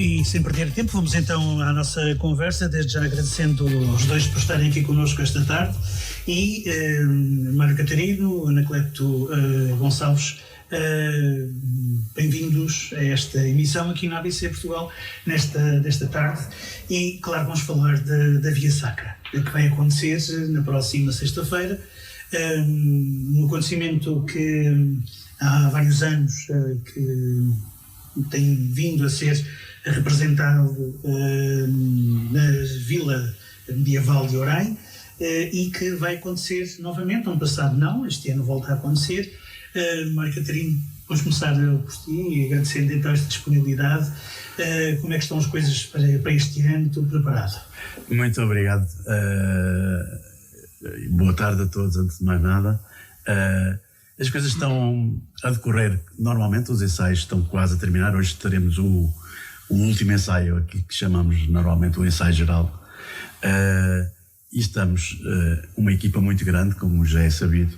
E sem perder tempo, vamos então à nossa conversa, desde já agradecendo os dois por estarem aqui connosco esta tarde, e Mário Catarino, Anacleto Gonçalves, bem-vindos a esta emissão aqui na ABC Portugal desta tarde. E claro, vamos falar da Via Sacra, que vai acontecer na próxima sexta-feira, um acontecimento que há vários anos que tem vindo a ser representado na Vila Medieval de Orem, e que vai acontecer novamente. Ano passado não, este ano volta a acontecer. Mário Catarino, vamos começar por ti, e agradecendo então esta disponibilidade. Como é que estão as coisas para este ano? Estou preparado. Muito obrigado. Boa tarde a todos, antes de mais nada. As coisas estão a decorrer normalmente, os ensaios estão quase a terminar. Hoje teremos o último ensaio aqui, que chamamos normalmente o ensaio geral. E estamos uma equipa muito grande, como já é sabido.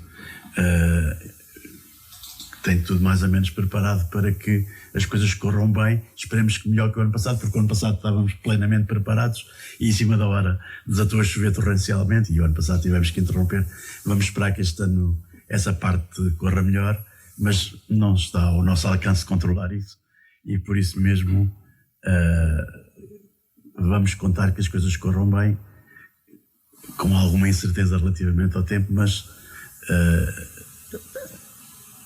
Tem tudo mais ou menos preparado para que as coisas corram bem. Esperemos que melhor que o ano passado, porque o ano passado estávamos plenamente preparados e em cima da hora desatou a chover torrencialmente e o ano passado tivemos que interromper. Vamos esperar que este ano essa parte corra melhor, mas não está ao nosso alcance controlar isso, e por isso mesmo vamos contar que as coisas corram bem, com alguma incerteza relativamente ao tempo, mas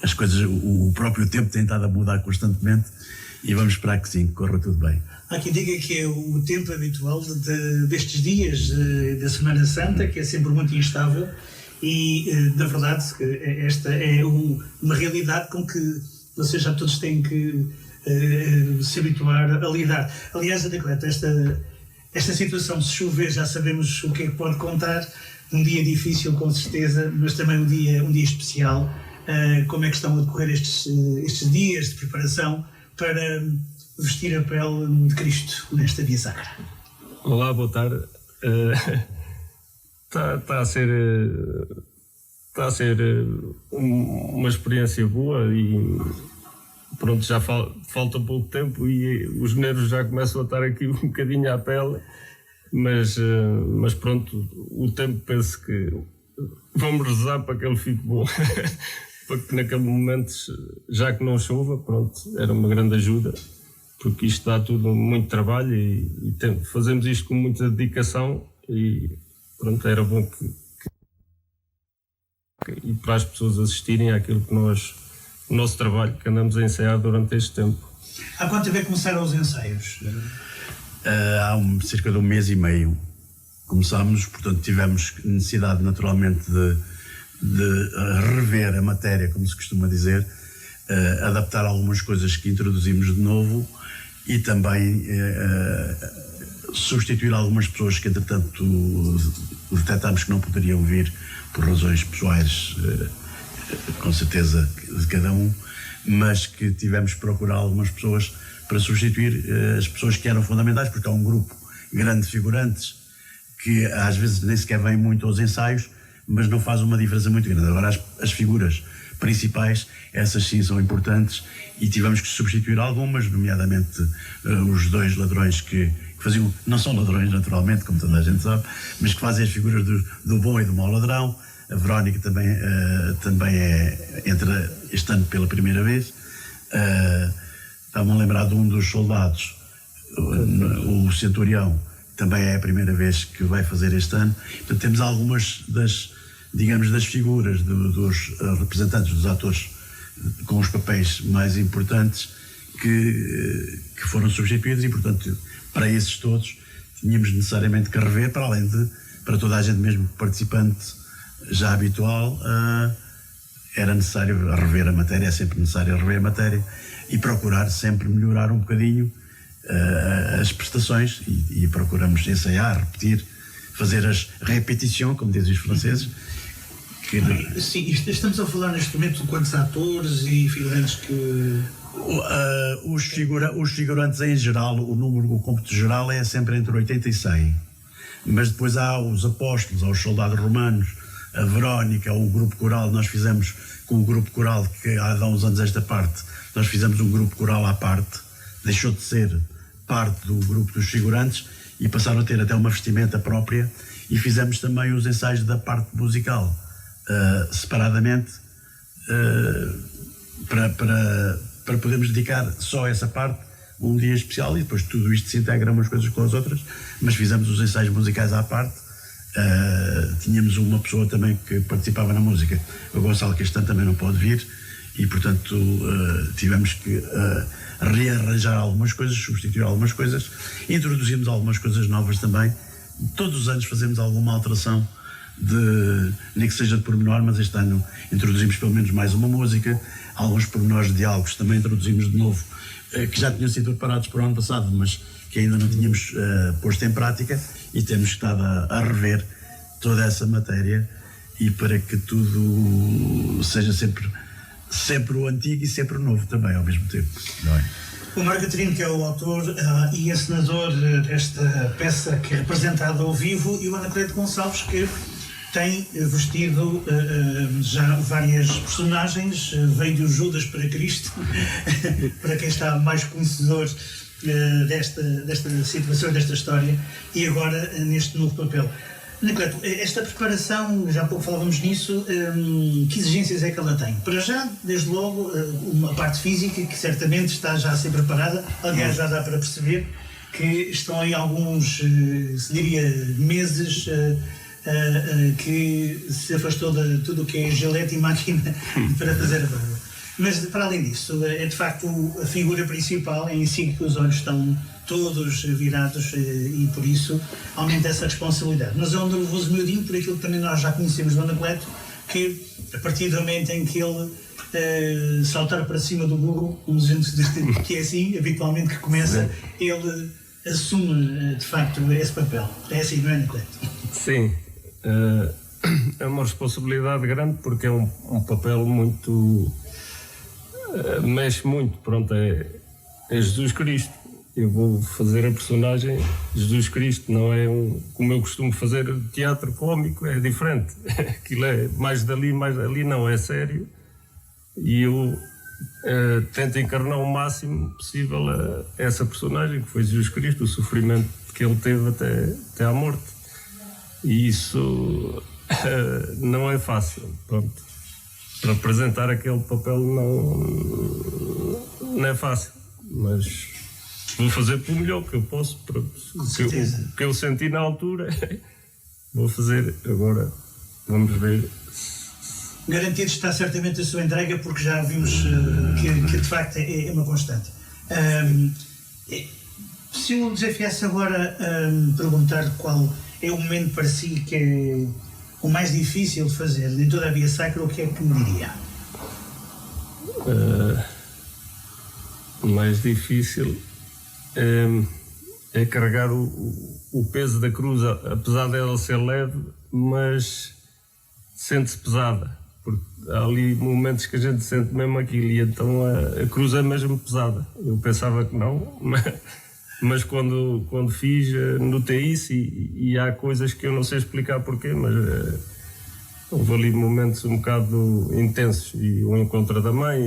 as coisas, o próprio tempo tem estado a mudar constantemente e vamos esperar que sim, que corra tudo bem. Há quem diga que é o tempo habitual destes dias da Semana Santa, que é sempre muito instável, e na verdade esta é uma realidade com que vocês já todos têm que se habituar a lidar. Aliás, Anacleto, esta situação, se chover, já sabemos o que é que pode contar. Um dia difícil, com certeza, mas também um dia especial. Como é que estão a decorrer estes dias de preparação para vestir a pele de Cristo nesta Via Sacra? Olá, boa tarde. Está a ser uma experiência boa e pronto, já falta pouco tempo e os nervos já começam a estar aqui um bocadinho à pele, mas pronto, o tempo, penso que vamos rezar para que ele fique bom. Para que naquele momento, já que não chova, pronto, era uma grande ajuda, porque isto dá tudo muito trabalho e fazemos isto com muita dedicação e pronto, era bom e para as pessoas assistirem àquilo que o nosso trabalho que andamos a ensaiar durante este tempo. Há quanto tempo começaram os ensaios? Há cerca de um mês e meio começámos, portanto tivemos necessidade naturalmente de rever a matéria, como se costuma dizer, adaptar algumas coisas que introduzimos de novo e também substituir algumas pessoas que entretanto detectámos que não poderiam vir por razões pessoais, com certeza de cada um, mas que tivemos que procurar algumas pessoas para substituir as pessoas que eram fundamentais, porque há um grupo grande de figurantes que às vezes nem sequer vêm muito aos ensaios, mas não faz uma diferença muito grande. Agora as figuras principais, essas sim são importantes e tivemos que substituir algumas, nomeadamente os dois ladrões que faziam, não são ladrões naturalmente, como toda a gente sabe, mas que fazem as figuras do bom e do mau ladrão. A Verónica também entra este ano pela primeira vez. Estava-me a lembrar de um dos soldados, o Centurião, também é a primeira vez que vai fazer este ano. Portanto, temos algumas das figuras dos representantes dos atores com os papéis mais importantes que foram substituídos e, portanto, para esses todos tínhamos necessariamente que rever, para além de, para toda a gente mesmo participante já habitual, era necessário rever a matéria, é sempre necessário rever a matéria e procurar sempre melhorar um bocadinho as prestações e procuramos ensaiar, repetir, fazer as répétitions, como dizem os franceses. Sim, estamos a falar neste momento de quantos atores e figurantes que... Os figurantes em geral, o cômputo geral é sempre entre 80 e 100, mas depois há os apóstolos, há os soldados romanos, a Verónica, o grupo coral. Nós fizemos com o grupo coral, que há uns anos esta parte, nós fizemos um grupo coral à parte, deixou de ser parte do grupo dos figurantes e passaram a ter até uma vestimenta própria, e fizemos também os ensaios da parte musical separadamente, para podermos dedicar só a essa parte um dia especial, e depois tudo isto se integra umas coisas com as outras, mas fizemos os ensaios musicais à parte. Tínhamos uma pessoa também que participava na música, o Gonçalo Castanho também não pode vir, e portanto tivemos que rearranjar algumas coisas, substituir algumas coisas, introduzimos algumas coisas novas também. Todos os anos fazemos alguma alteração, nem que seja de pormenor, mas este ano introduzimos pelo menos mais uma música, alguns pormenores de diálogos também introduzimos de novo, que já tinham sido preparados para o ano passado, mas que ainda não tínhamos posto em prática, e temos estado a rever toda essa matéria, e para que tudo seja sempre o antigo e sempre o novo também ao mesmo tempo, não é? O Mário Catarino, que é o autor e encenador desta peça, que é representada ao vivo, e o Anacleto Gonçalves, que tem vestido já várias personagens, veio do Judas para Cristo, para quem está mais conhecedor desta situação, desta história, e agora neste novo papel. Anacleto, esta preparação, já há pouco falávamos nisso, que exigências é que ela tem? Para já, desde logo, uma parte física que certamente está já a ser preparada, aliás já dá para perceber que estão aí alguns, se diria, meses que se afastou de tudo o que é gilete e máquina para fazer a barba. Mas para além disso, é de facto a figura principal, é em si que os olhos estão todos virados, e por isso aumenta essa responsabilidade. Mas é um nervoso miudinho, por aquilo que também nós já conhecemos do Anacleto, que a partir do momento em que ele saltar para cima do burro, que é assim, habitualmente que começa, ele assume de facto esse papel. É assim, não é, Anacleto? Sim. É uma responsabilidade grande, porque é um papel muito... mexe muito, pronto, é Jesus Cristo. Eu vou fazer a personagem Jesus Cristo, não é como eu costumo fazer teatro cómico, é diferente. Aquilo é mais dali, não, é sério. E eu tento encarnar o máximo possível essa personagem, que foi Jesus Cristo, o sofrimento que ele teve até à morte. E isso não é fácil, pronto. Para apresentar aquele papel não é fácil, mas vou fazer pelo melhor que eu posso, o que eu senti na altura, vou fazer agora, vamos ver. Garantido está certamente a sua entrega, porque já vimos que de facto é uma constante. Se eu desafiasse agora a perguntar qual é o momento para si que é o mais difícil de fazer em toda a Via Sacra, o que é que me diria? O mais difícil é carregar o peso da cruz, apesar dela ser leve, mas sente-se pesada, porque há ali momentos que a gente sente mesmo aquilo, e então a cruz é mesmo pesada. Eu pensava que não, mas quando fiz, notei isso, e há coisas que eu não sei explicar porquê, mas houve ali momentos um bocado intensos, e o encontro da mãe,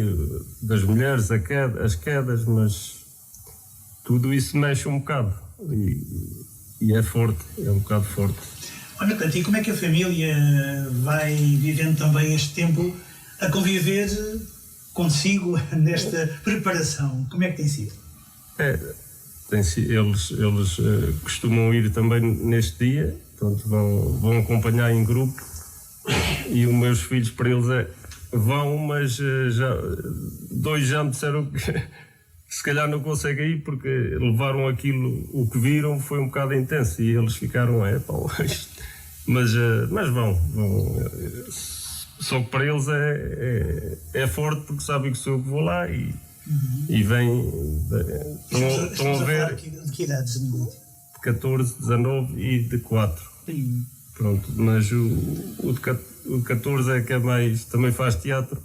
das mulheres, as quedas, mas tudo isso mexe um bocado, e é forte, é um bocado forte. Olha, Cleto, e como é que a família vai vivendo também este tempo a conviver consigo nesta preparação? Como é que tem sido? Eles costumam ir também neste dia, pronto, vão acompanhar em grupo, e os meus filhos, para eles vão, mas dois já me disseram que se calhar não conseguem ir, porque levaram aquilo, o que viram foi um bocado intenso, e eles ficaram, mas vão, só que para eles é forte, porque sabem que sou eu que vou lá, e vêm, estão a ver, de que idades? De 14, 19 e de 4. Pronto, mas o de 14 é que é mais, também faz teatro,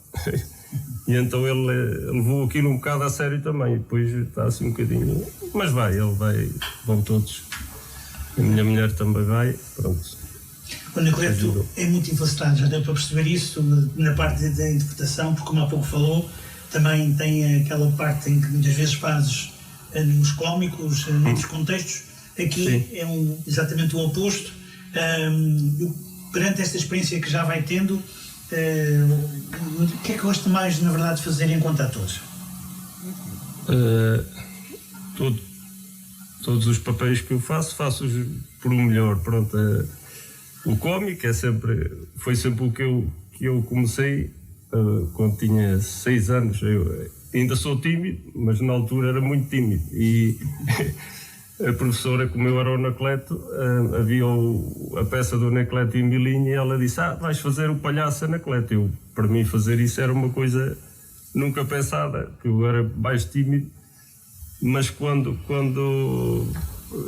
e então ele levou aquilo um bocado a sério também, e depois está assim um bocadinho, mas vão todos. A minha mulher também vai, pronto. O Anacleto é muito infacetado, já deu para perceber isso na parte da interpretação, porque como há pouco falou, também tem aquela parte em que muitas vezes fazes nos cómicos, noutros contextos. Aqui é exatamente o oposto. Perante esta experiência que já vai tendo, o que é que gosta mais, na verdade, de fazer enquanto atores? Todos os papéis que eu faço-os por o melhor. Pronto, o cómico foi sempre o que eu comecei quando tinha 6 anos. Eu ainda sou tímido, mas na altura era muito tímido. E a professora, como eu era o Anacleto, havia a peça do Anacleto e Milinha, e ela disse: vais fazer o palhaço Anacleto. Para mim fazer isso era uma coisa nunca pensada, que eu era mais tímido. Mas quando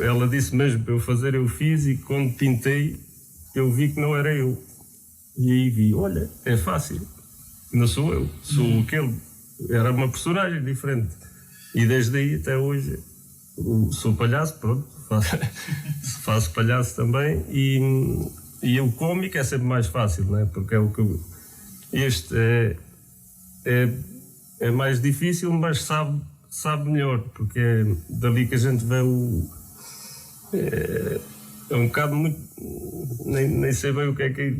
ela disse mesmo para eu fazer, eu fiz, e quando pintei eu vi que não era eu. E aí vi, olha, é fácil, não sou eu, sou aquele. Era uma personagem diferente. E desde aí até hoje sou palhaço, pronto, faço palhaço também, e o cómico é sempre mais fácil, não é? Porque é o que este é mais difícil, mas sabe melhor, porque é dali que a gente vê é um bocado muito, nem sei bem o que é.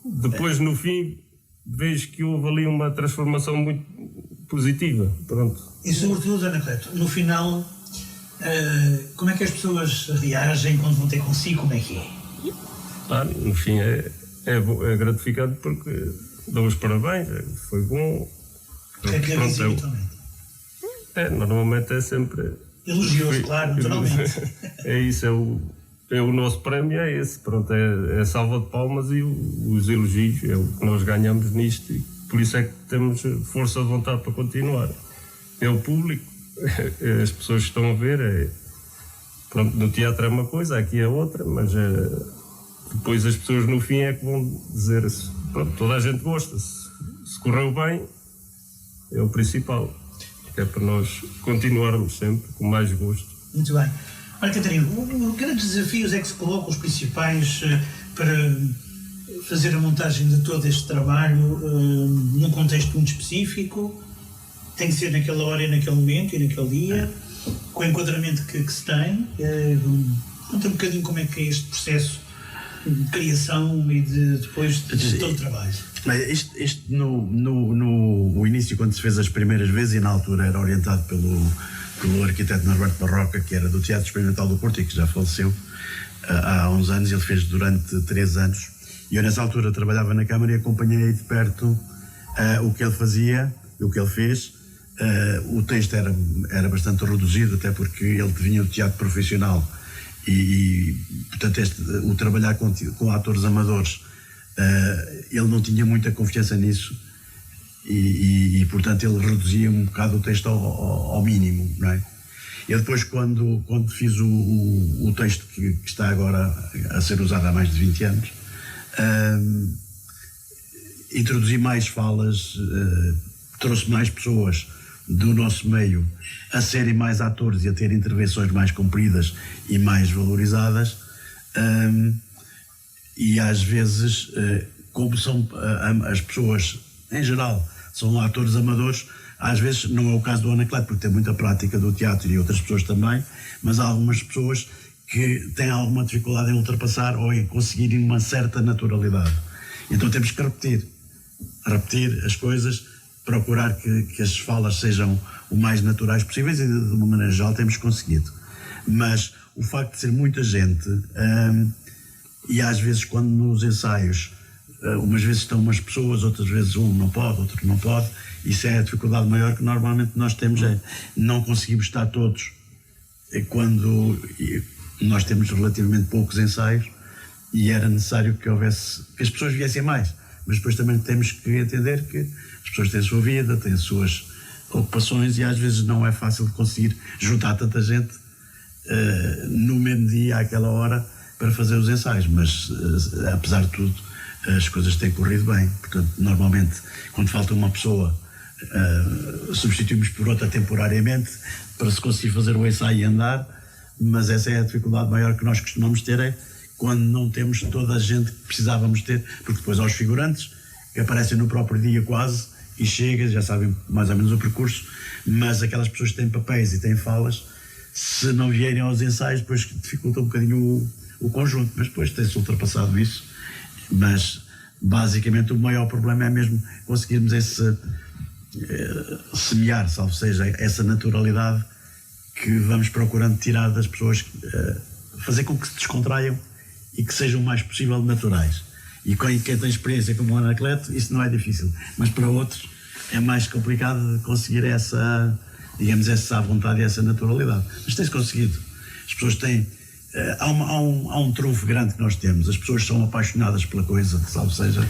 Depois no fim vejo que houve ali uma transformação muito positiva, pronto. E sobretudo, Anacleto, no final, como é que as pessoas reagem quando vão ter consigo? Como é que é? No fim é gratificante, porque dão os parabéns, foi bom. O que é que dizem habitualmente? Normalmente é sempre elogioso, claro, naturalmente. É isso, é o nosso prémio, é esse, pronto, é a salva de palmas e os elogios, é o que nós ganhamos nisto, e por isso é que temos força de vontade para continuar. É o público, as pessoas que estão a ver, pronto, no teatro é uma coisa, aqui é outra, mas depois as pessoas no fim é que vão dizer, pronto, toda a gente gosta, se correu bem, é o principal. Que é para nós continuarmos sempre com mais gosto. Muito bem. Olha, Catarina, que grandes desafios é que se colocam os principais para fazer a montagem de todo este trabalho num contexto muito específico? Tem que ser naquela hora e naquele momento e naquele dia, com o enquadramento que se tem. Conta um bocadinho como é que é este processo de criação e depois de todo o trabalho. Isto no início, quando se fez as primeiras vezes, e na altura era orientado pelo arquiteto Norberto Barroca, que era do Teatro Experimental do Porto e que já faleceu há uns anos. Ele fez durante 3 anos, e eu nessa altura trabalhava na Câmara e acompanhei de perto o que ele fazia, o que ele fez. O texto era bastante reduzido, até porque ele vinha do teatro profissional e portanto o trabalhar com atores amadores, ele não tinha muita confiança nisso, e portanto ele reduzia um bocado o texto ao mínimo, não é? Eu depois, quando fiz o texto que está agora a ser usado há mais de 20 anos, introduzi mais falas, trouxe mais pessoas do nosso meio a serem mais atores e a ter intervenções mais compridas e mais valorizadas, e às vezes, como são as pessoas em geral são atores amadores, às vezes não é o caso do Anacleto, porque tem muita prática do teatro e outras pessoas também, mas há algumas pessoas que têm alguma dificuldade em ultrapassar ou em conseguirem uma certa naturalidade. Então temos que repetir as coisas, procurar que as falas sejam o mais naturais possíveis, e de uma maneira geral temos conseguido. Mas o facto de ser muita gente, e às vezes quando nos ensaios, umas vezes estão umas pessoas, outras vezes um não pode, outro não pode, isso é a dificuldade maior que normalmente nós temos, não conseguimos estar todos. Quando nós temos relativamente poucos ensaios, e era necessário que as pessoas viessem mais, mas depois também temos que entender que as pessoas têm a sua vida, têm as suas ocupações, e às vezes não é fácil conseguir juntar tanta gente no mesmo dia, àquela hora, para fazer os ensaios, mas apesar de tudo as coisas têm corrido bem. Portanto, normalmente quando falta uma pessoa, substituímos por outra temporariamente para se conseguir fazer o ensaio e andar, mas essa é a dificuldade maior que nós costumamos ter, quando não temos toda a gente que precisávamos ter, porque depois há os figurantes que aparecem no próprio dia quase e chegam, já sabem mais ou menos o percurso, mas aquelas pessoas que têm papéis e têm falas se não vierem aos ensaios, depois dificulta um bocadinho o conjunto, mas depois tem-se ultrapassado isso. Mas basicamente o maior problema é mesmo conseguirmos esse semear, salvo seja, essa naturalidade que vamos procurando tirar das pessoas, fazer com que se descontraiam e que sejam o mais possível naturais. E quem tem experiência como Anacleto, isso não é difícil, mas para outros é mais complicado conseguir essa, digamos, essa vontade e essa naturalidade. Mas tem-se conseguido. As pessoas têm... Há um trunfo grande que nós temos. As pessoas são apaixonadas pela coisa, salvo seja,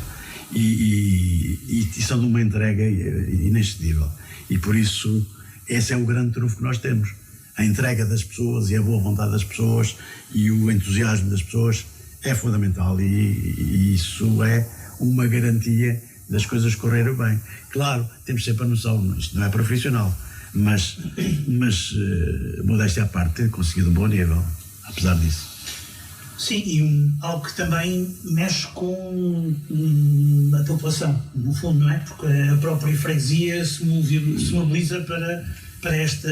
e são de uma entrega inexcedível. E por isso, esse é o grande trunfo que nós temos. A entrega das pessoas e a boa vontade das pessoas e o entusiasmo das pessoas é fundamental, e isso é uma garantia das coisas correrem bem. Claro, temos sempre a noção, isto não é profissional, mas modéstia à parte, ter conseguido um bom nível, apesar disso. Sim, e algo que também mexe com a população, no fundo, não é? Porque a própria freguesia se mobiliza para esta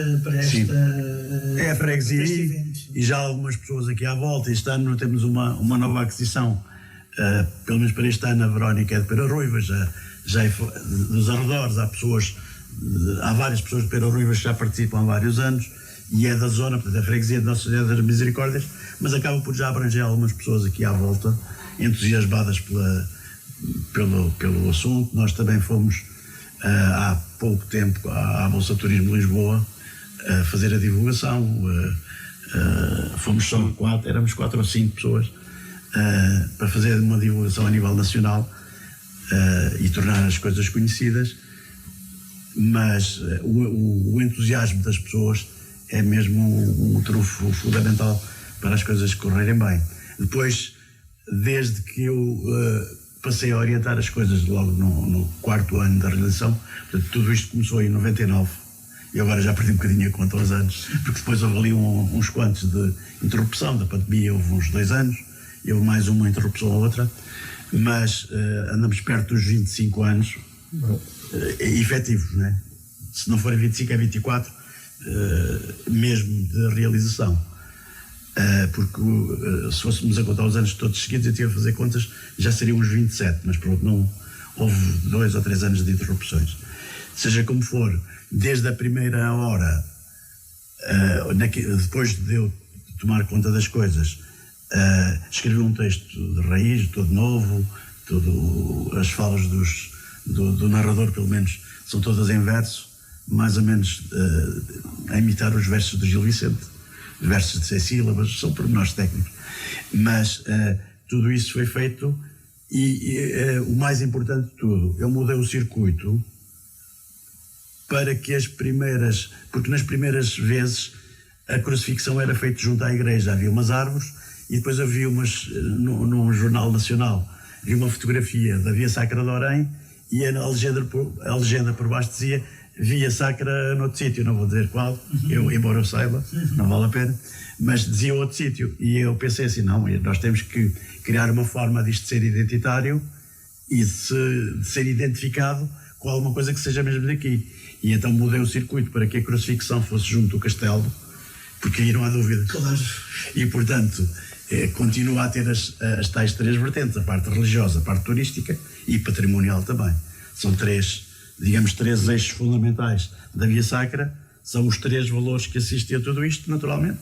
é a freguesia e já algumas pessoas aqui à volta. Este ano temos uma nova aquisição, pelo menos para este ano. A Verónica é de Pera Ruivas, já é dos arredores. Há várias pessoas de Pera Ruivas que já participam há vários anos e é da zona, portanto, a freguesia de Nossa Senhora das Misericórdias, mas acaba por já abranger algumas pessoas aqui à volta, entusiasmadas pelo assunto. Nós também fomos há pouco tempo à Bolsa Turismo Lisboa fazer a divulgação. Fomos só éramos 4 ou 5 pessoas para fazer uma divulgação a nível nacional e tornar as coisas conhecidas, mas o entusiasmo das pessoas é mesmo um trunfo fundamental para as coisas correrem bem. Depois, desde que eu passei a orientar as coisas logo no 4º ano da realização, portanto, tudo isto começou em 99, e agora já perdi um bocadinho a conta aos anos, porque depois houve ali uns quantos de interrupção da pandemia, houve uns 2 anos, e houve mais uma interrupção ou outra, mas andamos perto dos 25 anos efetivos, não é? Se não forem 25 é 24, mesmo de realização. Porque se fôssemos a contar os anos todos seguidos, eu tinha a fazer contas, já seriam uns 27, mas pronto, não houve 2 ou 3 anos de interrupções. Seja como for, desde a primeira hora, depois de eu tomar conta das coisas, escrevi um texto de raiz, todo novo, as falas do narrador, pelo menos, são todas em verso, mais ou menos a imitar os versos do Gil Vicente, os versos de 6 sílabas, são pormenores técnicos, mas tudo isso foi feito e o mais importante de tudo, eu mudei o circuito para que porque nas primeiras vezes a crucifixão era feita junto à igreja, havia umas árvores e depois havia num jornal nacional, havia uma fotografia da Via Sacra de Orém e a legenda por baixo dizia Via Sacra noutro sítio, não vou dizer qual, embora eu saiba, não vale a pena, mas dizia outro sítio. E eu pensei assim, não, nós temos que criar uma forma disto ser identitário e de ser identificado com alguma coisa que seja mesmo daqui. E então mudei o circuito para que a crucifixão fosse junto do castelo, porque aí não há dúvida. Claro. E, portanto, continua a ter as tais 3 vertentes, a parte religiosa, a parte turística e patrimonial também. São 3 eixos fundamentais da Via Sacra, são os 3 valores que assistem a tudo isto, naturalmente.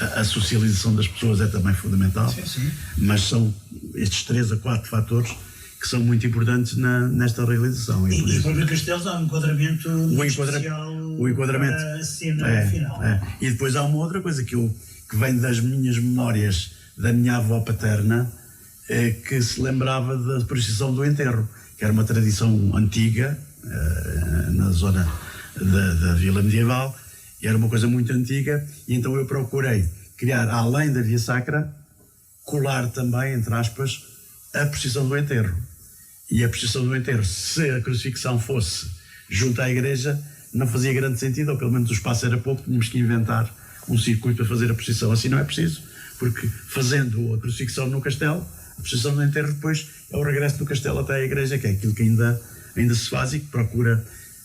A socialização das pessoas é também fundamental, sim. Mas são estes 3 a 4 fatores que são muito importantes nesta realização. E o próprio Castelo dá um enquadramento especial para a cena final. E depois há uma outra coisa que vem das minhas memórias da minha avó paterna, que se lembrava da procissão do enterro, que era uma tradição antiga, na zona da Vila Medieval, e era uma coisa muito antiga, e então eu procurei criar, além da Via Sacra, colar também, entre aspas, a procissão do enterro. E a procissão do enterro, se a crucifixão fosse junto à igreja, não fazia grande sentido, ou pelo menos o espaço era pouco, tínhamos que inventar um circuito para fazer a procissão. Assim não é preciso, porque fazendo a crucifixão no castelo, a procissão do enterro depois é o regresso do castelo até à igreja, que é aquilo que ainda se faz e que procura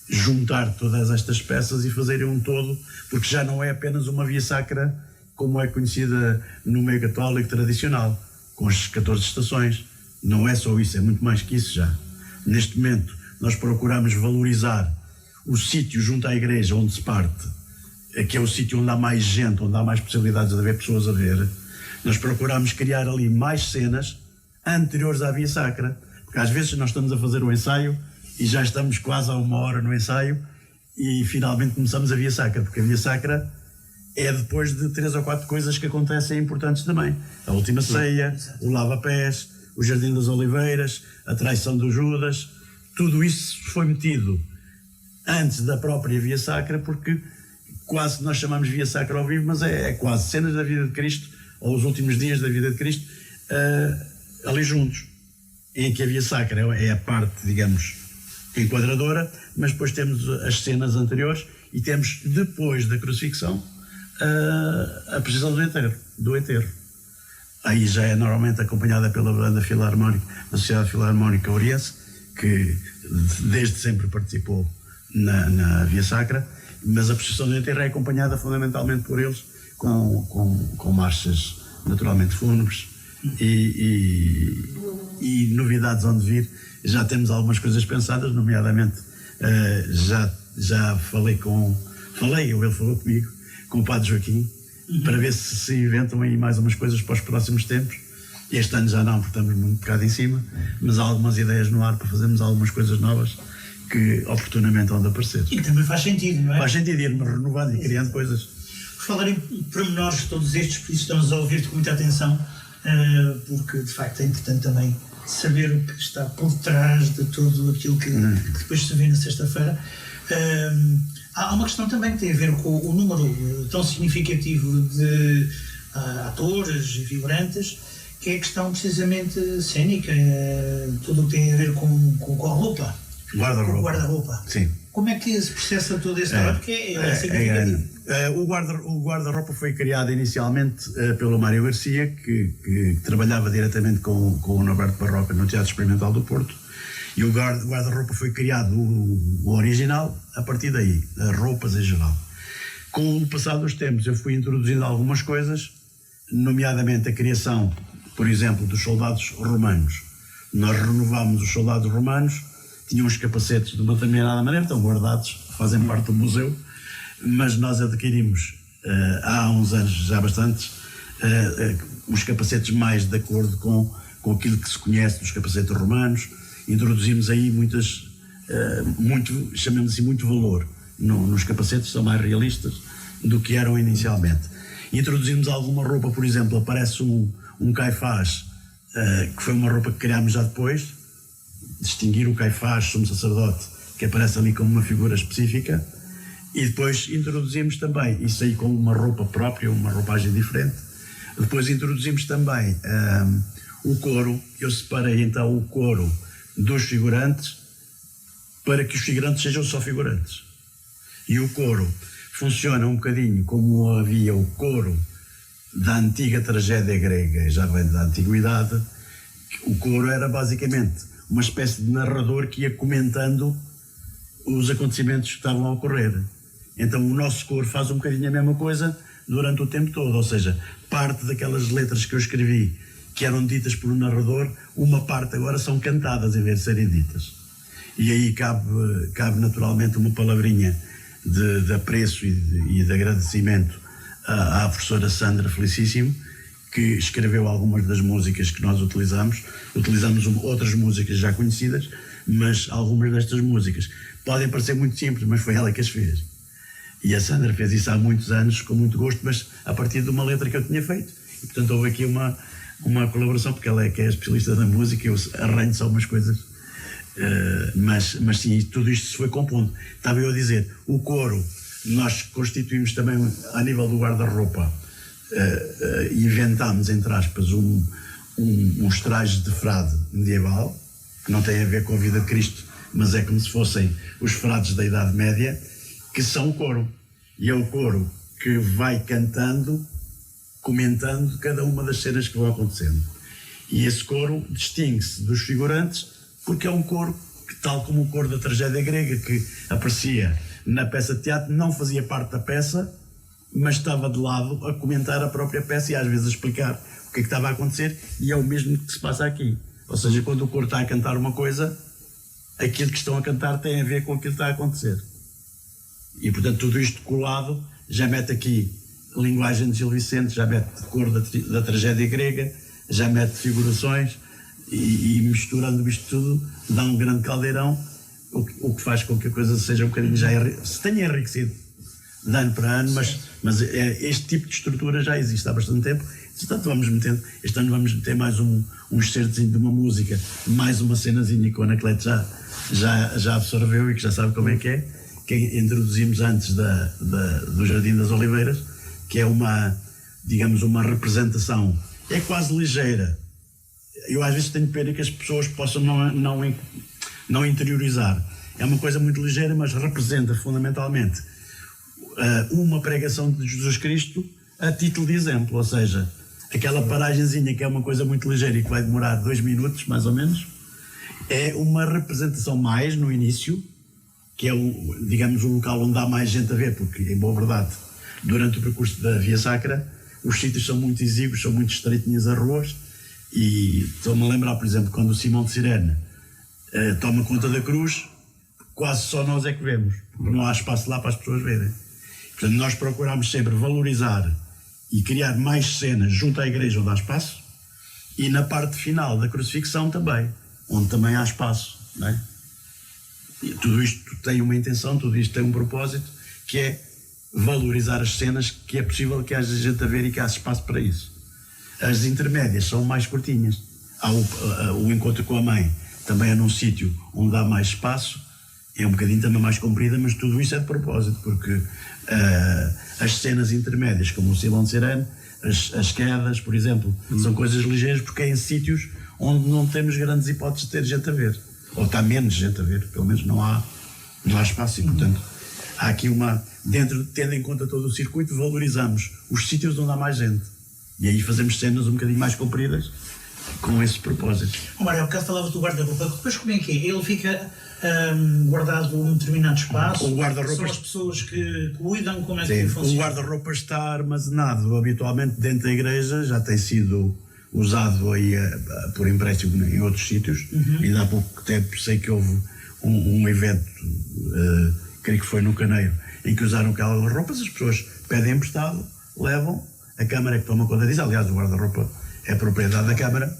juntar todas estas peças e fazerem um todo, porque já não é apenas uma via sacra como é conhecida no meio católico tradicional, com as 14 estações. Não é só isso, é muito mais que isso já. Neste momento, nós procuramos valorizar o sítio junto à igreja onde se parte, que é o sítio onde há mais gente, onde há mais possibilidades de haver pessoas a ver. Nós procuramos criar ali mais cenas anteriores à via sacra, porque às vezes nós estamos a fazer o ensaio e já estamos quase a 1 hora no ensaio e finalmente começamos a via sacra, porque a via sacra é depois de 3 ou 4 coisas que acontecem importantes também. A última ceia, o lava-pés, o Jardim das Oliveiras, a traição do Judas, tudo isso foi metido antes da própria via sacra, porque quase nós chamamos via sacra ao vivo, mas é quase cenas da vida de Cristo, ou os últimos dias da vida de Cristo, ali juntos, em que a via sacra é a parte, digamos, enquadradora, mas depois temos as cenas anteriores e temos, depois da crucifixão, a precisão do enterro. Aí já é normalmente acompanhada pela banda filarmónica, da Sociedade Filarmónica Oriense, que desde sempre participou na via sacra, mas a procissão do enterro é acompanhada fundamentalmente por eles, com marchas naturalmente fúnebres e novidades onde vir. Já temos algumas coisas pensadas, nomeadamente já ele falou comigo, com o Padre Joaquim, para ver se inventam aí mais umas coisas para os próximos tempos. Este ano já não, porque estamos um bocado em cima, mas há algumas ideias no ar para fazermos algumas coisas novas que oportunamente vão de aparecer. E também faz sentido, não é? Faz sentido ir-me renovando e criando coisas. Por falar em pormenores todos estes, por isso estamos a ouvir-te com muita atenção, porque de facto é importante também saber o que está por trás de tudo aquilo que depois se vê na sexta-feira. Há uma questão também que tem a ver com o número tão significativo de atores e figurantes, que é a questão precisamente cênica, tudo o que tem a ver com a roupa. Guarda-roupa. Sim. Como é que se processa todo esse trabalho? Porque é significativo. O guarda-roupa foi criado inicialmente pelo Mário Garcia, que trabalhava diretamente com o Norberto Barroca no Teatro Experimental do Porto, e o guarda-roupa foi criado, o original, a partir daí, as roupas em geral. Com o passar dos tempos eu fui introduzindo algumas coisas, nomeadamente a criação, por exemplo, dos soldados romanos. Nós renovámos os soldados romanos, tinham os capacetes de uma determinada maneira, estão guardados, fazem parte do museu, mas nós adquirimos há uns anos já bastantes os capacetes mais de acordo com aquilo que se conhece dos capacetes romanos. Introduzimos aí chamemos assim, muito valor nos capacetes, são mais realistas do que eram inicialmente. Introduzimos alguma roupa, por exemplo, aparece um Caifás, que foi uma roupa que criámos já depois, distinguir o Caifás, sumo sacerdote, que aparece ali como uma figura específica, e depois introduzimos também, isso aí com uma roupa própria, uma roupagem diferente. Depois introduzimos também o coro. Eu separei então o coro dos figurantes para que os figurantes sejam só figurantes. E o coro funciona um bocadinho como havia o coro da antiga tragédia grega, já vem da antiguidade. O coro era basicamente uma espécie de narrador que ia comentando os acontecimentos que estavam a ocorrer. Então o nosso coro faz um bocadinho a mesma coisa durante o tempo todo, ou seja, parte daquelas letras que eu escrevi que eram ditas por um narrador, uma parte agora são cantadas em vez de serem ditas. E aí cabe naturalmente uma palavrinha de apreço e de agradecimento à professora Sandra Felicíssimo, que escreveu algumas das músicas que nós utilizamos. Utilizamos outras músicas já conhecidas, mas algumas destas músicas podem parecer muito simples, mas foi ela que as fez. E a Sandra fez isso há muitos anos, com muito gosto, mas a partir de uma letra que eu tinha feito. E, portanto, houve aqui uma colaboração, porque ela que é especialista na música, eu arranho só umas coisas. Mas sim, tudo isto se foi compondo. Estava eu a dizer, o coro, nós constituímos também, a nível do guarda-roupa, inventámos, entre aspas, uns trajes de frade medieval, que não têm a ver com a vida de Cristo, mas é como se fossem os frades da Idade Média, que são o coro. E é o coro que vai cantando, comentando cada uma das cenas que vão acontecendo. E esse coro distingue-se dos figurantes porque é um coro que, tal como o coro da tragédia grega, que aparecia na peça de teatro, não fazia parte da peça, mas estava de lado a comentar a própria peça e às vezes a explicar o que é que estava a acontecer, e é o mesmo que se passa aqui. Ou seja, quando o coro está a cantar uma coisa, aquilo que estão a cantar tem a ver com aquilo que está a acontecer. E portanto tudo isto colado já mete aqui linguagem de Gil Vicente, já mete coro da tragédia grega, já mete figurações, e misturando isto tudo dá um grande caldeirão, o que faz com que a coisa seja um bocadinho se tenha enriquecido de ano para ano, mas este tipo de estrutura já existe há bastante tempo. Portanto, vamos metendo, este ano vamos meter mais um excertozinho de uma música, mais uma cenazinha que o Anacleto já absorveu e que já sabe como é que introduzimos antes do Jardim das Oliveiras, que é digamos, uma representação, é quase ligeira. Eu às vezes tenho pena que as pessoas possam não interiorizar. É uma coisa muito ligeira, mas representa fundamentalmente uma pregação de Jesus Cristo a título de exemplo, ou seja, aquela paragenzinha que é uma coisa muito ligeira e que vai demorar 2 minutos, mais ou menos, é uma representação mais no início, que é digamos, o local onde há mais gente a ver, porque, em boa verdade, durante o percurso da Via Sacra, os sítios são muito exíguos, são muito estreitinhas as ruas, e estou-me a lembrar, por exemplo, quando o Simão de Cirene toma conta da cruz, quase só nós é que vemos, porque não há espaço lá para as pessoas verem. Portanto, nós procuramos sempre valorizar e criar mais cenas junto à igreja onde há espaço, e na parte final da crucifixão também, onde também há espaço, não é? E tudo isto tem uma intenção, tudo isto tem um propósito, que é valorizar as cenas que é possível que haja gente a ver e que há espaço para isso. As intermédias são mais curtinhas. Há o encontro com a mãe, também é num sítio onde há mais espaço, é um bocadinho também mais comprida, mas tudo isso é de propósito, porque as cenas intermédias, como o Simão de Cirene, as quedas, por exemplo, são coisas ligeiras, porque é em sítios onde não temos grandes hipóteses de ter gente a ver, ou está menos gente a ver, pelo menos não há espaço, e portanto há aqui tendo em conta todo o circuito, valorizamos os sítios onde há mais gente, e aí fazemos cenas um bocadinho mais compridas com esse propósito. Mário, há bocado falavas do guarda-roupa, depois como é que é? Ele fica guardado num determinado espaço? O guarda-roupa... São as pessoas que cuidam? Como é que funciona? O guarda-roupa está armazenado habitualmente dentro da igreja, já tem sido usado aí por empréstimo em outros sítios. Ainda há pouco tempo sei que houve um evento, creio que foi no Caneiro, em que usaram aquelas roupas, as pessoas pedem emprestado, levam, a Câmara é que toma conta disso. Aliás, o guarda-roupa é propriedade da Câmara,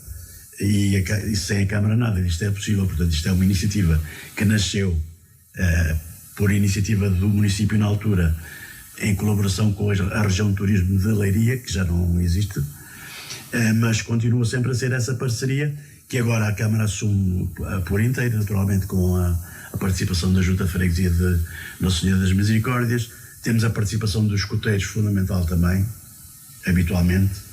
e sem a Câmara nada disto é possível. Portanto, isto é uma iniciativa que nasceu por iniciativa do município na altura, em colaboração com a região de turismo de Leiria, que já não existe, mas continua sempre a ser essa parceria, que agora a Câmara assume por inteiro, naturalmente com a participação da Junta de Freguesia de Nossa Senhora das Misericórdias. Temos a participação dos escuteiros, fundamental também, habitualmente,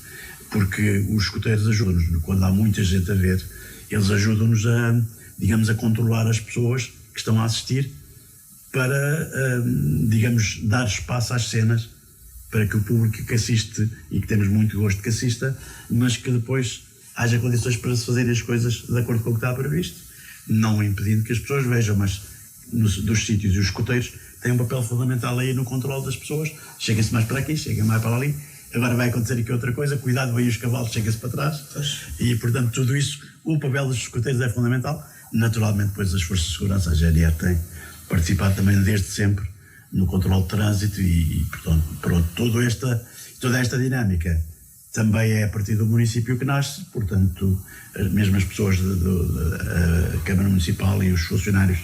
porque os escuteiros ajudam-nos, quando há muita gente a ver, eles ajudam-nos a controlar as pessoas que estão a assistir, para, digamos, dar espaço às cenas, para que o público que assiste, e que temos muito gosto que assista, mas que depois haja condições para se fazerem as coisas de acordo com o que está previsto, não impedindo que as pessoas vejam, mas dos sítios, e os escuteiros têm um papel fundamental aí no controle das pessoas. Chega-se mais para aqui, chega mais para ali, agora vai acontecer aqui outra coisa, cuidado, vêm os cavalos, chega-se para trás. E portanto tudo isso, o papel dos escuteiros é fundamental. Naturalmente depois as forças de segurança, a GNR tem participado também desde sempre no controle de trânsito, e portanto, pronto, toda esta dinâmica também é a partir do município que nasce. Portanto, mesmo as pessoas da Câmara Municipal e os funcionários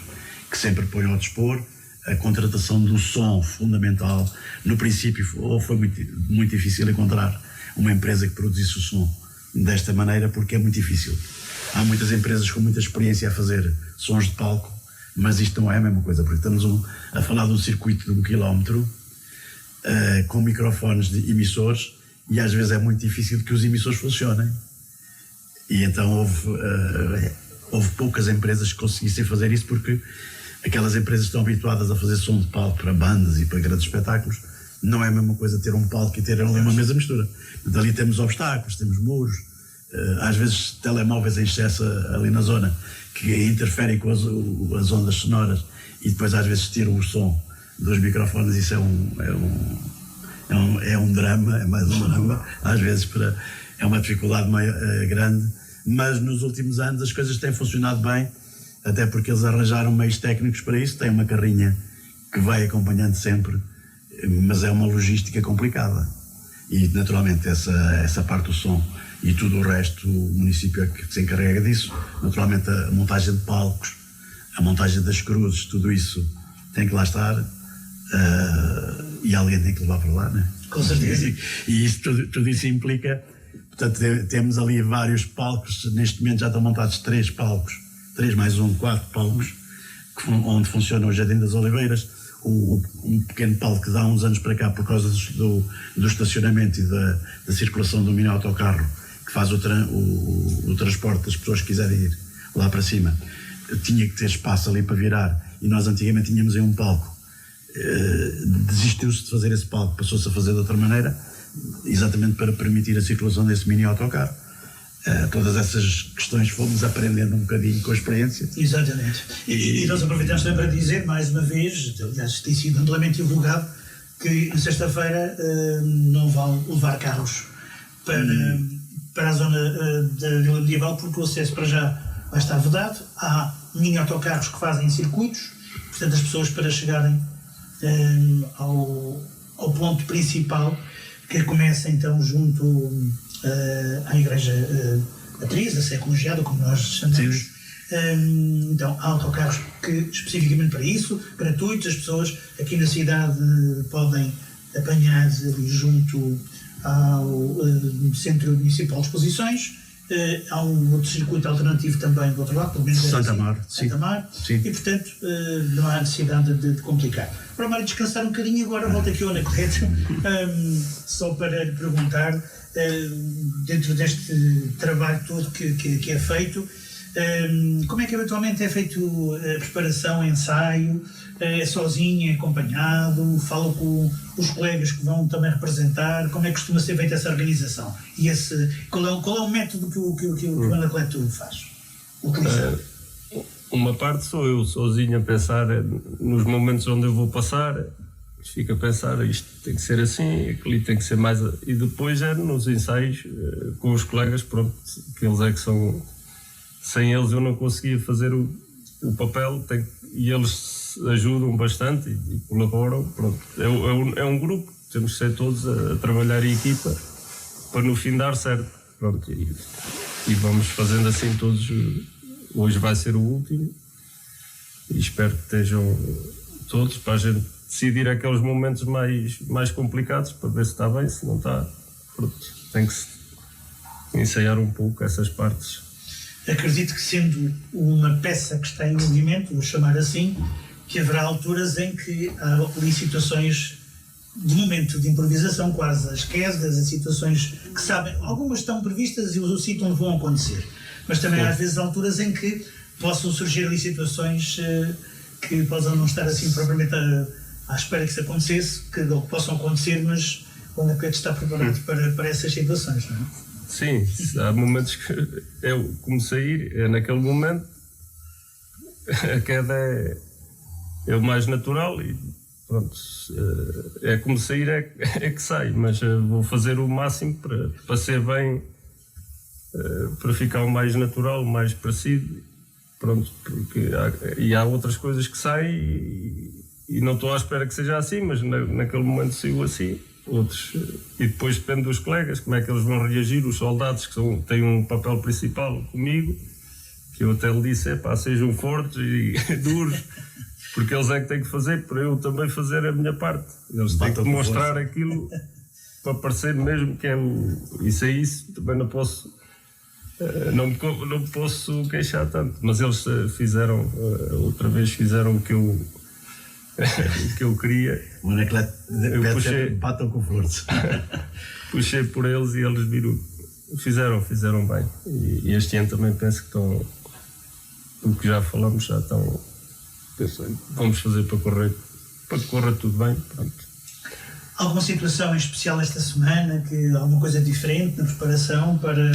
que sempre põem ao dispor, a contratação do som fundamental. No princípio foi muito difícil encontrar uma empresa que produzisse o som desta maneira, porque é muito difícil. Há muitas empresas com muita experiência a fazer sons de palco, mas isto não é a mesma coisa, porque estamos a falar de um circuito de 1 quilómetro, com microfones de emissores, e às vezes é muito difícil que os emissores funcionem. E então houve poucas empresas que conseguissem fazer isso, porque aquelas empresas estão habituadas a fazer som de palco para bandas e para grandes espetáculos. Não é a mesma coisa ter um palco e ter ali uma mesa mistura. Portanto, ali temos obstáculos, temos muros, às vezes telemóveis em excesso ali na zona, que interferem com as ondas sonoras e depois às vezes tiram o som dos microfones. Isso é um drama, é mais um drama, às vezes é uma dificuldade grande, mas nos últimos anos as coisas têm funcionado bem, até porque eles arranjaram meios técnicos para isso. Tem uma carrinha que vai acompanhando sempre, mas é uma logística complicada. E naturalmente essa parte do som e tudo o resto, o município é que se encarrega disso. Naturalmente a montagem de palcos, a montagem das cruzes, tudo isso tem que lá estar, e alguém tem que levar para lá, né? Com certeza. E isso, tudo isso implica, portanto temos ali vários palcos, neste momento já estão montados 3 palcos, 3 mais 1, 4 palcos, onde funciona o Jardim das Oliveiras, um pequeno palco que dá uns anos para cá, por causa do estacionamento e da circulação do mini autocarro, que faz o transporte das pessoas que quiserem ir lá para cima, tinha que ter espaço ali para virar, e nós antigamente tínhamos aí um palco. Desistiu-se de fazer esse palco, passou-se a fazer de outra maneira, exatamente para permitir a circulação desse mini autocarro. Todas essas questões fomos aprendendo um bocadinho com a experiência. Exatamente. E nós aproveitamos também para dizer, mais uma vez, aliás, tem sido amplamente divulgado, que na sexta-feira não vão levar carros para a zona da Vila Medieval, porque o acesso para já vai estar vedado. Há mini autocarros que fazem circuitos, portanto as pessoas, para chegarem ao ponto principal, que começa então junto à Igreja Matriz, a Sé Colegiada, como nós chamamos. Então há autocarros que especificamente para isso, gratuitos. As pessoas aqui na cidade podem apanhar ali junto ao Centro Municipal de Exposições. Há um outro circuito alternativo também do outro lado, pelo menos Santa Mar, Santa Mar. E portanto não há necessidade de complicar. Para o Mário descansar um bocadinho, agora volto aqui ao Anacleto, só para lhe perguntar, dentro deste trabalho todo que é feito, como é que eventualmente é feito a preparação, o ensaio? É sozinho, é acompanhado? Fala com os colegas que vão também representar? Como é que costuma ser feita essa organização? E qual é o método que o Anacleto faz? Utiliza? Uma parte sou eu sozinho a pensar nos momentos onde eu vou passar. Fico a pensar, isto tem que ser assim, aquilo tem que ser mais... E depois nos ensaios com os colegas, pronto, que eles é que são... Sem eles eu não conseguia fazer o papel, e eles ajudam bastante e colaboram. Pronto. É um grupo, temos que ser todos a trabalhar em equipa para no fim dar certo. Pronto, e vamos fazendo assim todos. Hoje vai ser o último e espero que estejam todos para a gente decidir aqueles momentos mais complicados, para ver se está bem, se não está. Pronto, tem que se ensaiar um pouco essas partes. Acredito que, sendo uma peça que está em movimento, vou chamar assim, que haverá alturas em que há ali situações de momento de improvisação, quase as quedas, as situações que sabem, algumas estão previstas e o sítio onde vão acontecer, mas também há às vezes alturas em que possam surgir ali situações que possam não estar assim propriamente à espera que isso acontecesse, que possam acontecer, mas o Anacleto está preparado para essas situações, não é? Sim, há momentos que eu comecei a ir, naquele momento a queda é o mais natural e pronto, é como sair é que sai, mas vou fazer o máximo para ser bem, para ficar o mais natural, o mais parecido, pronto, porque há outras coisas que saem e não estou à espera que seja assim, mas naquele momento saiu assim. Outros, e depois depende dos colegas, como é que eles vão reagir, os soldados que têm um papel principal comigo, que eu até lhe disse, sejam fortes e duros, porque eles é que têm que fazer para eu também fazer a minha parte. Eles têm que mostrar aquilo para parecer mesmo que é isso. É isso, também não posso queixar tanto, mas eles fizeram, outra vez fizeram o que eu queria. O Anacleto batam com força. Puxei por eles e eles viram, fizeram bem. E este ano também penso que estão, o que já falamos, já estão, vamos fazer para que corra tudo bem. Pronto. Alguma situação em especial esta semana, alguma coisa diferente na preparação para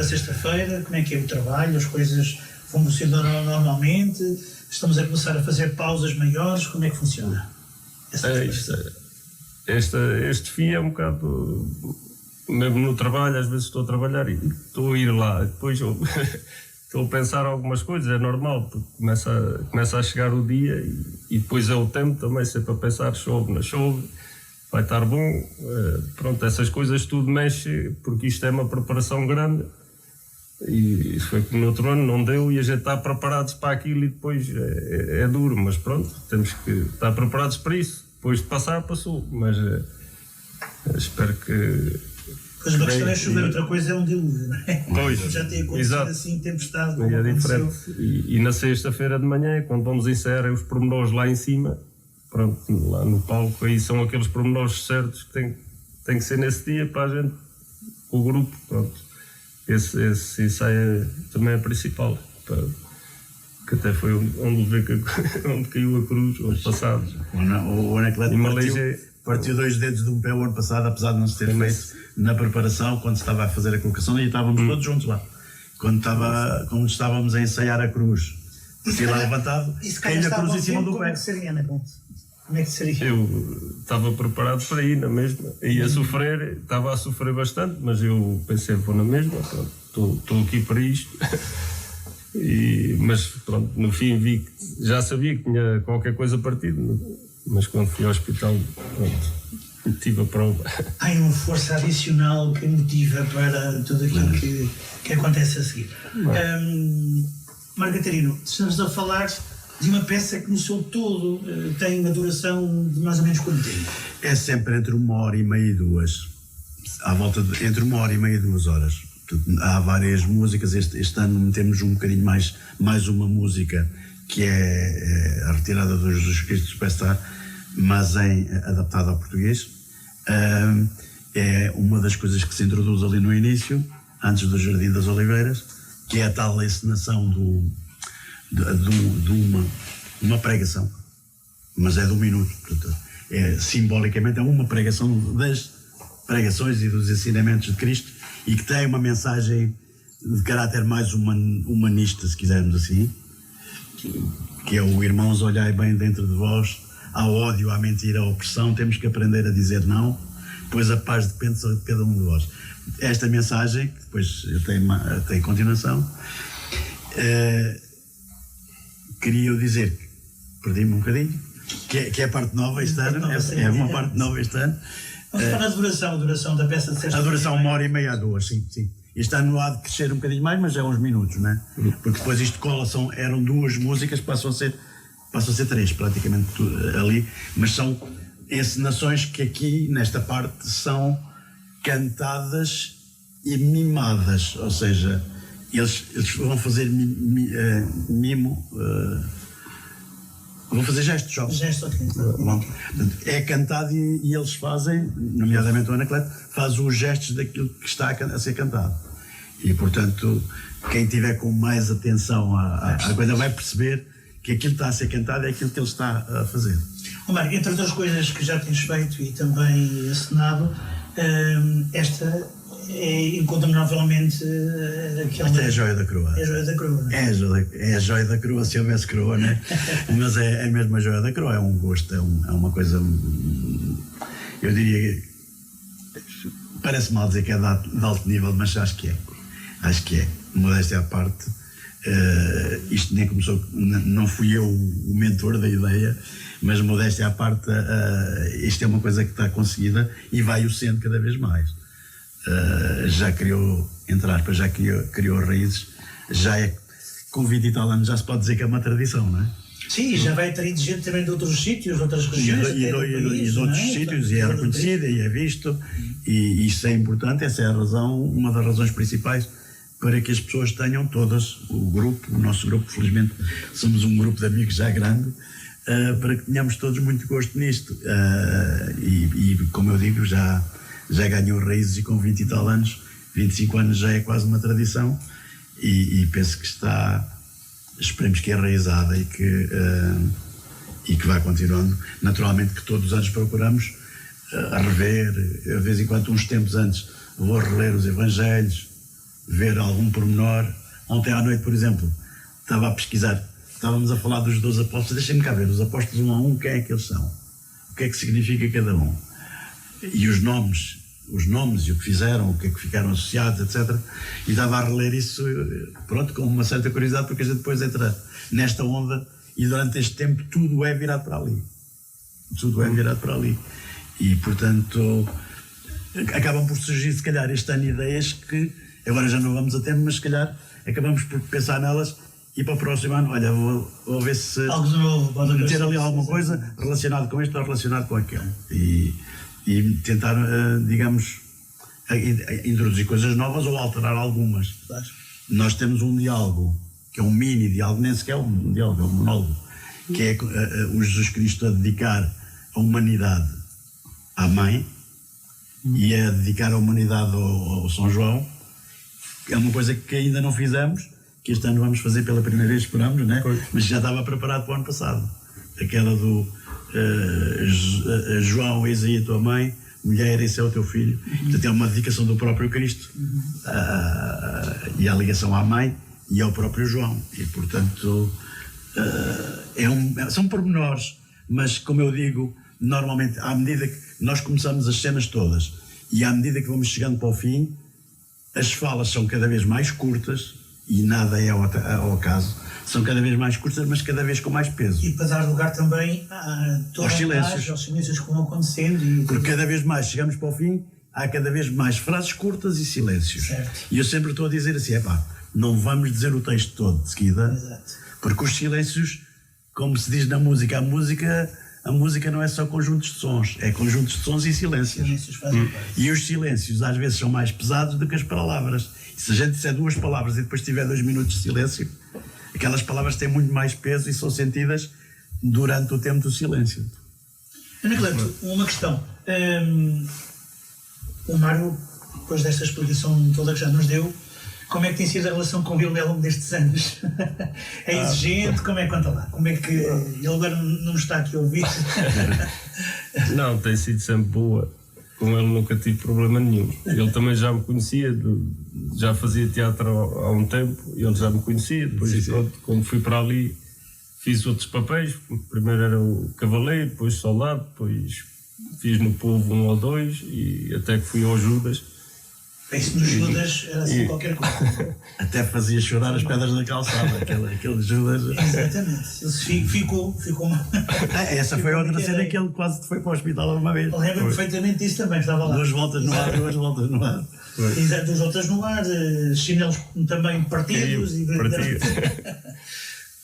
sexta-feira? Como é que é o trabalho? As coisas Vão funcionar normalmente? Estamos a começar a fazer pausas maiores? Como é que funciona? Este fim é um bocado, mesmo no trabalho, às vezes estou a trabalhar e estou a ir lá, depois estou a pensar algumas coisas, é normal, porque começa a chegar o dia e depois é o tempo também, sempre a pensar, chove, não chove, vai estar bom, pronto, essas coisas tudo mexe, porque isto é uma preparação grande. E foi que no outro ano não deu e a gente está preparados para aquilo e depois é duro, mas pronto, temos que estar preparados para isso. Depois de passar, passou, mas espero que... Pois uma questão é chover, outra coisa é um dilúvio, não é? Pois, já tem acontecido exato. Assim, tempestade. É diferente. E na sexta-feira de manhã, quando vamos ensaiar os pormenores lá em cima, pronto, lá no palco, aí são aqueles pormenores certos que tem que ser nesse dia para a gente, o grupo, pronto. Esse ensaio também é principal, que até foi onde caiu a cruz, o ano passado. O Anacleto partiu 2 dedos de um pé o ano passado, apesar de não se ter feito na preparação, quando se estava a fazer a colocação, e estávamos todos juntos lá. Quando estávamos a ensaiar a cruz, se lá levantado, caiu a cruz em cima do pé. Como é que seria, Ana Conte? Como é que seria? Eu estava preparado para ir na mesma, ia sofrer, estava a sofrer bastante, mas eu pensei, vou na mesma, estou aqui para isto. Mas pronto, no fim vi que já sabia que tinha qualquer coisa partido, mas quando fui ao hospital, pronto, tive a prova. Há uma força adicional que motiva para tudo aquilo que acontece a seguir. Marcatarino, estamos a falar de uma peça que no seu todo tem uma duração de mais ou menos quanto tempo? É sempre entre 1h30 e 2. À volta de entre 1h30 e 2 horas. Há várias músicas. Este ano metemos um bocadinho mais uma música que é a retirada do Jesus Cristo Superstar, mas adaptada ao português. É uma das coisas que se introduz ali no início, antes do Jardim das Oliveiras, que é a tal encenação de uma pregação, mas é de 1 minuto. Portanto, simbolicamente é uma pregação das pregações e dos ensinamentos de Cristo, e que tem uma mensagem de caráter mais humanista, se quisermos assim, que é o irmãos, olhai bem dentro de vós, há ódio, há mentira, há opressão, temos que aprender a dizer não, pois a paz depende só de cada um de vós. Esta mensagem, que depois tem continuação, queria eu dizer, perdi-me um bocadinho, que é a parte nova este ano, é uma parte nova este ano. Vamos falar da duração da peça de sexta. A duração 1h30 a 2, sim. Este ano há de crescer um bocadinho mais, mas é uns minutos, não é? Porque depois isto cola, eram 2 músicas, passam a ser 3 praticamente ali, mas são encenações que aqui, nesta parte, são cantadas e mimadas, ou seja, eles vão fazer mimo, vão fazer gestos. Portanto, é cantado e eles fazem, nomeadamente o Anacleto, faz os gestos daquilo que está a ser cantado. E, portanto, quem tiver com mais atenção à coisa vai perceber que aquilo que está a ser cantado é aquilo que ele está a fazer. Omar, entre outras coisas que já tens feito e também assinado, esta é incontornavelmente aquela... Esta é a joia da coroa. É a joia da coroa. É a joia da coroa, se houvesse coroa, não é? Mas é mesmo a joia da coroa, é um gosto, é uma coisa... Eu diria... Parece mal dizer que é de alto nível, mas acho que é. Modéstia à parte, isto nem começou... Não fui eu o mentor da ideia, mas modéstia à parte, isto é uma coisa que está conseguida e vai-o sendo cada vez mais. Já criou, entre aspas, criou raízes, já é, com 20 e tal anos já se pode dizer que é uma tradição, não é? Sim, já vai ter gente também de outros sítios, de outras regiões. E de outros sítios, e é reconhecida, e é visto, e isso é importante, essa é a razão, uma das razões principais para que as pessoas tenham todas, o nosso grupo, felizmente somos um grupo de amigos já grande, para que tenhamos todos muito gosto nisto. E como eu digo, já ganhou raízes e com 20 e tal anos, 25 anos já é quase uma tradição e penso que esperemos que é enraizada e que vai continuando. Naturalmente que todos os anos procuramos rever, de vez em quando, uns tempos antes, vou reler os Evangelhos, ver algum pormenor. Ontem à noite, por exemplo, estava a pesquisar, estávamos a falar dos 12 apóstolos, deixem-me cá ver, os apóstolos 1 a 1, quem é que eles são? O que é que significa cada um? E os nomes e o que fizeram, o que é que ficaram associados, etc. E estava a reler isso, pronto, com uma certa curiosidade, porque a gente depois entra nesta onda e durante este tempo tudo é virado para ali. Tudo é virado para ali. E, portanto, acabam por surgir, se calhar, este ano ideias que, agora já não vamos a tempo, mas se calhar acabamos por pensar nelas e para o próximo ano, olha, vou ver se Algo novo, meter ali alguma coisa relacionada com isto ou relacionado com aquele. E tentar, digamos, introduzir coisas novas ou alterar algumas. Nós temos um diálogo, que é um mini diálogo, nem sequer um diálogo, é um monólogo, que é o Jesus Cristo a dedicar a humanidade à Mãe e a dedicar a humanidade ao São João. É uma coisa que ainda não fizemos, que este ano vamos fazer pela primeira vez, esperamos, né? Mas já estava preparado para o ano passado. Aquela do João, eis aí a tua mãe, mulher, esse é o teu filho. Portanto, é uma dedicação do próprio Cristo e a ligação à mãe e ao próprio João. E, portanto, são pormenores, mas, como eu digo, normalmente, à medida que nós começamos as cenas todas e à medida que vamos chegando para o fim, as falas são cada vez mais curtas e nada é ao acaso. São cada vez mais curtas, mas cada vez com mais peso. E para dar lugar também aos silêncios. Aos silêncios que vão acontecendo. Porque cada vez mais chegamos para o fim, há cada vez mais frases curtas e silêncios. Certo. E eu sempre estou a dizer assim, não vamos dizer o texto todo de seguida. Exato. Porque os silêncios, como se diz na música, a música não é só conjuntos de sons, é conjuntos de sons e silêncios. Silêncios fazem parte. E os silêncios às vezes são mais pesados do que as palavras. E se a gente disser 2 palavras e depois tiver 2 minutos de silêncio, aquelas palavras têm muito mais peso e são sentidas durante o tempo do silêncio. Anacleto, uma questão. O Mário, depois desta explicação toda que já nos deu, como é que tem sido a relação com ele ao longo destes anos? É exigente? Como é que conta lá? Como é que ele agora não está aqui a ouvir? Não, tem sido sempre boa. Com ele nunca tive problema nenhum. Ele também já me conhecia, já fazia teatro há um tempo, ele já me conhecia. Depois, pronto, quando fui para ali, fiz outros papéis. Primeiro era o Cavaleiro, depois Soldado, depois fiz no Povo 1 ou 2 e até que fui ao Judas. Isso nos Judas era assim qualquer coisa. Até fazia chorar as pedras da calçada, aquele Judas. Exatamente. Ele ficou essa foi outra cena que ele quase foi para o hospital uma vez. Lembro perfeitamente disso também, estava lá. 2 voltas no ar, 2 voltas no ar. Exato, 2 voltas no ar, chinelos também partidos.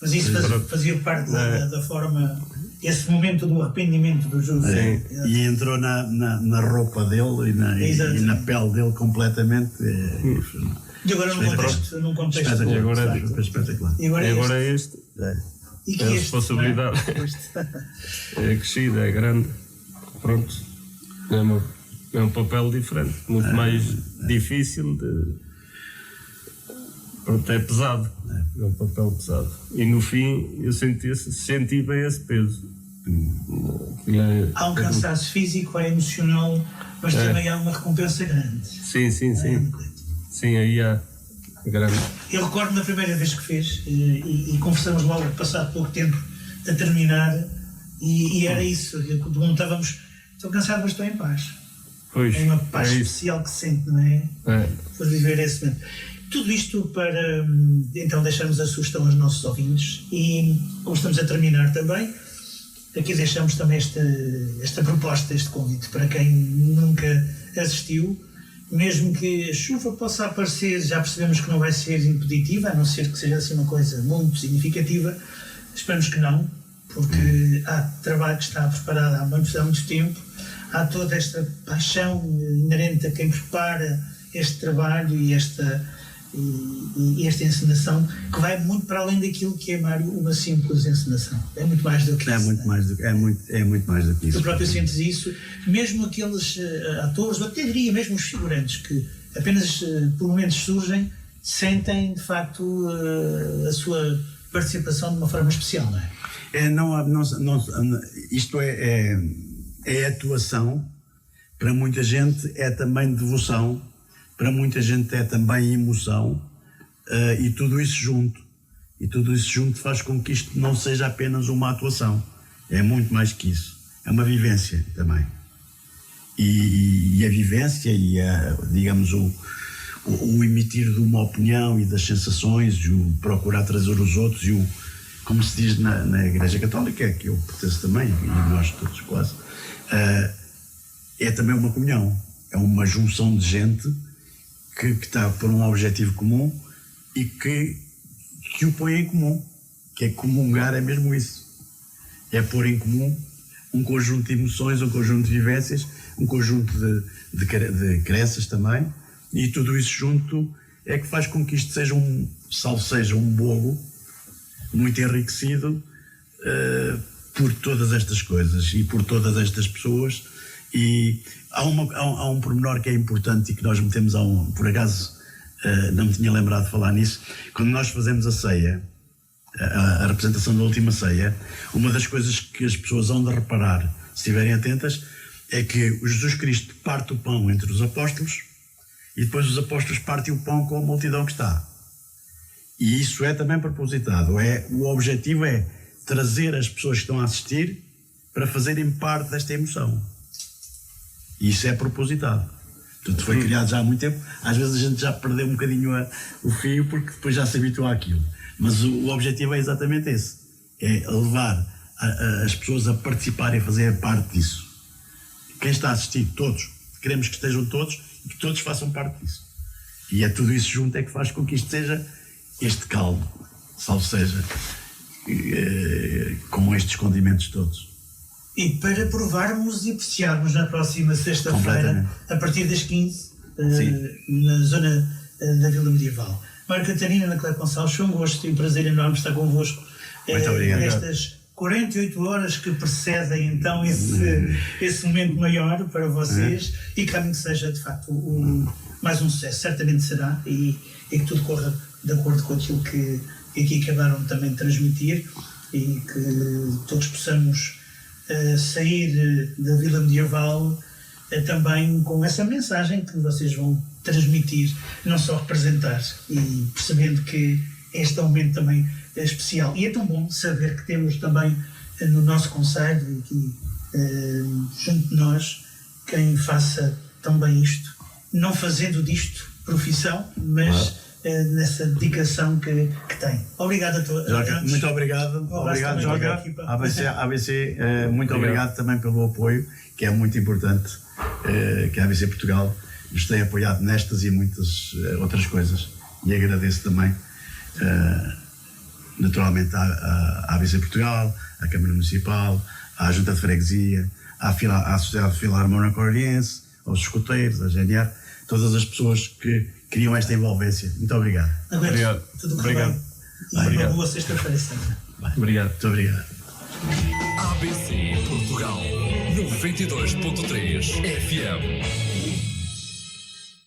Mas isso fazia parte da forma, esse momento do arrependimento do Judas. E entrou na roupa dele e na pele dele completamente. E agora num contexto espetacular. E agora é este. E que a responsabilidade é crescida, é grande. Pronto. É um papel diferente, muito mais difícil de. Pronto, é pesado, é um papel pesado. E no fim eu senti bem esse peso. Há um cansaço físico, é emocional, mas também há uma recompensa grande. Sim. Sim, aí há grande. Eu recordo na primeira vez que fez, e conversamos logo, passado pouco tempo, a terminar, e era isso, quando estávamos, estou cansado, mas estou em paz. Pois, é uma paz especial que se sente, não é? Por viver esse momento. Tudo isto para, então, deixarmos a sugestão aos nossos ouvintes e, como estamos a terminar também, aqui deixamos também esta proposta, este convite para quem nunca assistiu, mesmo que a chuva possa aparecer, já percebemos que não vai ser impeditiva, a não ser que seja assim uma coisa muito significativa, esperamos que não, porque há trabalho que está preparado há muito tempo, há toda esta paixão inerente a quem prepara este trabalho e esta encenação, que vai muito para além daquilo que é, Mário, uma simples encenação. É muito mais do que isso. É muito mais do que isso. Tu próprio sentes isso, mesmo aqueles atores, ou até diria mesmo os figurantes, que apenas por momentos surgem, sentem de facto a sua participação de uma forma especial, não é? Isto é atuação, para muita gente é também devoção, para muita gente é também emoção, e tudo isso junto. E tudo isso junto faz com que isto não seja apenas uma atuação. É muito mais que isso. É uma vivência também. E a vivência e, digamos, o emitir de uma opinião e das sensações, e o procurar trazer os outros, e como se diz na Igreja Católica, que eu pertenço também, e nós todos quase, é também uma comunhão. É uma junção de gente que está por um objetivo comum e que o põe em comum. Que é comungar, é mesmo isso. É pôr em comum um conjunto de emoções, um conjunto de vivências, um conjunto de crenças também, e tudo isso junto é que faz com que isto seja salvo seja um bolo muito enriquecido por todas estas coisas e por todas estas pessoas. E há um pormenor que é importante e que nós metemos por acaso não me tinha lembrado de falar nisso. Quando nós fazemos a ceia, a representação da última ceia, uma das coisas que as pessoas hão de reparar, se estiverem atentas, é que o Jesus Cristo parte o pão entre os apóstolos e depois os apóstolos partem o pão com a multidão que está. E isso é também propositado. O objetivo é trazer as pessoas que estão a assistir para fazerem parte desta emoção. E isso é propositado. Portanto, foi criado já há muito tempo. Às vezes a gente já perdeu um bocadinho o fio porque depois já se habituou àquilo. Mas o objetivo é exatamente esse. É levar as pessoas a participarem, a fazerem parte disso. Quem está a assistir, todos. Queremos que estejam todos e que todos façam parte disso. E é tudo isso junto é que faz com que isto seja este caldo, salvo seja, com estes condimentos todos. E para provarmos e apreciarmos na próxima sexta-feira, a partir das 15, na zona da Vila Medieval. Mário Catarina, Ana Cléia Gonçalves, foi um gosto e um prazer enorme estar convosco nestas 48 horas que precedem então esse momento maior para vocês e que também seja de facto mais um sucesso, certamente será, e que tudo corra de acordo com aquilo que aqui acabaram também de transmitir e que todos possamos sair da Vila Medieval também com essa mensagem que vocês vão transmitir, não só representar, e percebendo que este é um momento também especial. E é tão bom saber que temos também no nosso concelho, aqui junto de nós, quem faça também isto, não fazendo disto profissão, mas nessa dedicação que tem. Obrigado a todos. Muito obrigado. Obrigado, Joga. ABC, muito obrigado também pelo apoio, que é muito importante, que a ABC Portugal nos tem apoiado nestas e muitas outras coisas. E agradeço também, naturalmente, à ABC Portugal, à Câmara Municipal, à Junta de Freguesia, à Sociedade Filarmónica Oriense, aos escuteiros, à GNR, todas as pessoas que criam esta envolvência. Muito obrigado. Obrigado. Tudo obrigado. Bem. E uma boa sexta-feira sempre. Obrigado. Muito obrigado. ABC Portugal 92.3 FM.